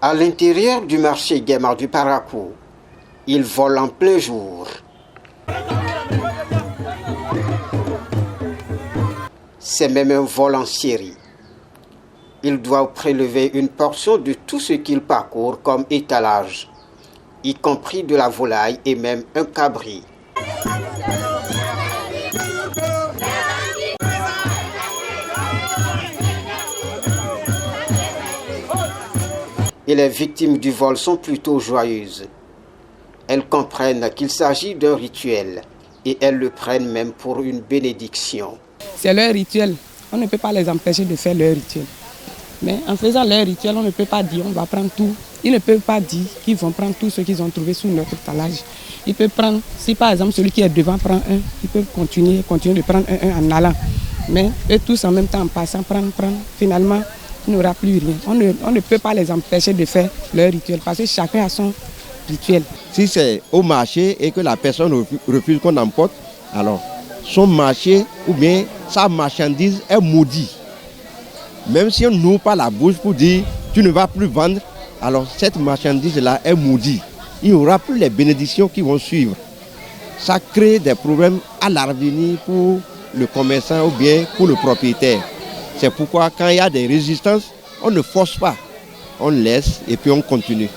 À l'intérieur du marché Guéma du Parakou, il vole en plein jour. C'est même un vol en série. Il doit prélever une portion de tout ce qu'il parcourt comme étalage, y compris de la volaille et même un cabri. Et les victimes du vol sont plutôt joyeuses. Elles comprennent qu'il s'agit d'un rituel et elles le prennent même pour une bénédiction. C'est leur rituel. On ne peut pas les empêcher de faire leur rituel. Mais en faisant leur rituel, on ne peut pas dire on va prendre tout. Ils ne peuvent pas dire qu'ils vont prendre tout ce qu'ils ont trouvé sous notre étalage. Ils peuvent prendre, si par exemple celui qui est devant prend un, ils peuvent continuer de prendre un en allant. Mais eux tous en même temps en passant, prendre. Finalement, il n'y aura plus rien. On ne peut pas les empêcher de faire leur rituel parce que chacun a son rituel. Si c'est au marché et que la personne refuse qu'on emporte, alors son marché ou bien sa marchandise est maudite. Même si on n'ouvre pas la bouche pour dire tu ne vas plus vendre, alors cette marchandise-là est maudite. Il n'y aura plus les bénédictions qui vont suivre. Ça crée des problèmes à l'avenir pour le commerçant ou bien pour le propriétaire. C'est pourquoi quand il y a des résistances, on ne force pas. On laisse et puis on continue.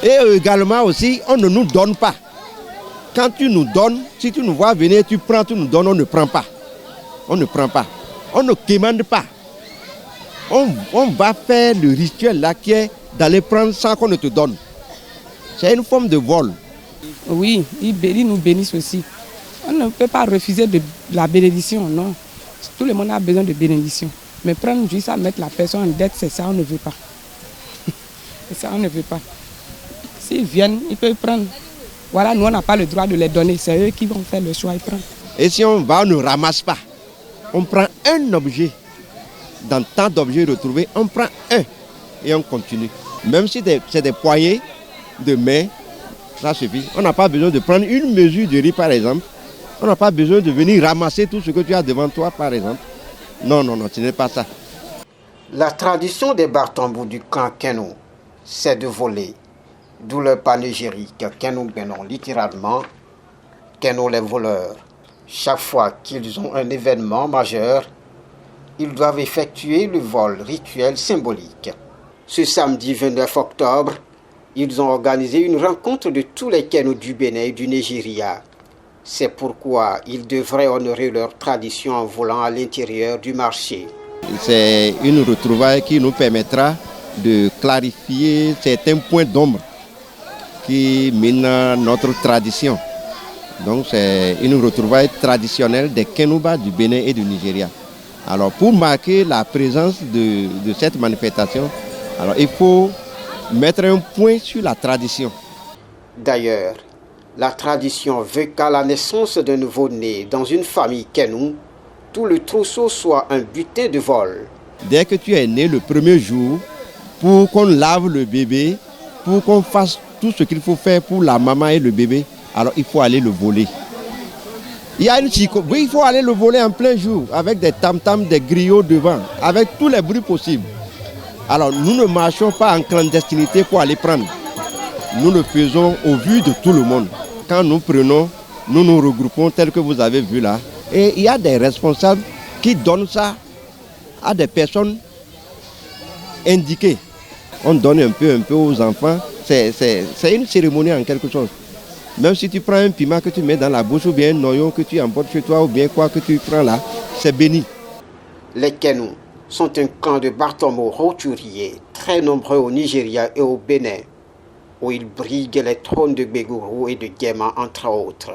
Et également aussi, on ne nous donne pas. Quand tu nous donnes, si tu nous vois venir, tu prends, tu nous donnes, on ne prend pas. On ne prend pas. On ne commande pas. On va faire le rituel là qui est d'aller prendre sans qu'on ne te donne. C'est une forme de vol. Oui, ils nous bénissent aussi. On ne peut pas refuser de la bénédiction, non. Tout le monde a besoin de bénédiction. Mais prendre juste à mettre la personne en dette, c'est ça, on ne veut pas. C'est ça, on ne veut pas. S'ils viennent, ils peuvent prendre. Voilà, nous, on n'a pas le droit de les donner. C'est eux qui vont faire le choix et prendre. Et si on va, on ne ramasse pas. On prend un objet. Dans tant d'objets retrouvés, on prend un et on continue. Même si c'est des poignées de main, ça suffit. On n'a pas besoin de prendre une mesure de riz, par exemple. On n'a pas besoin de venir ramasser tout ce que tu as devant toi, par exemple. Non, ce n'est pas ça. La tradition des Bartambou du clan Kenou, c'est de voler. D'où leur panégyrique Kenou Benon, littéralement, Kenou les voleurs. Chaque fois qu'ils ont un événement majeur, ils doivent effectuer le vol rituel symbolique. Ce samedi 29 octobre, ils ont organisé une rencontre de tous les Kenou du Bénin et du Nigeria. C'est pourquoi ils devraient honorer leur tradition en volant à l'intérieur du marché. C'est une retrouvaille qui nous permettra de clarifier certains points d'ombre qui minent notre tradition. Donc c'est une retrouvaille traditionnelle des Kenouba du Bénin et du Nigeria. Alors pour marquer la présence de cette manifestation, alors il faut mettre un point sur la tradition. D'ailleurs, la tradition veut qu'à la naissance d'un nouveau-né dans une famille Kenou, tout le trousseau soit un butin de vol. Dès que tu es né le premier jour, pour qu'on lave le bébé, pour qu'on fasse tout ce qu'il faut faire pour la maman et le bébé, alors il faut aller le voler. Il y a une chico, oui, il faut aller le voler en plein jour, avec des tam-tams, des griots devant, avec tous les bruits possibles. Alors nous ne marchons pas en clandestinité pour aller prendre. Nous le faisons au vu de tout le monde. Quand nous prenons, nous nous regroupons tel que vous avez vu là. Et il y a des responsables qui donnent ça à des personnes indiquées. On donne un peu aux enfants. C'est une cérémonie en quelque chose. Même si tu prends un piment que tu mets dans la bouche ou bien un noyau que tu emportes chez toi ou bien quoi que tu prends là, c'est béni. Les Kenou sont un clan de Bartomo roturiers très nombreux au Nigeria et au Bénin, où ils briguent les trônes de Bégourou et de Guéma entre autres.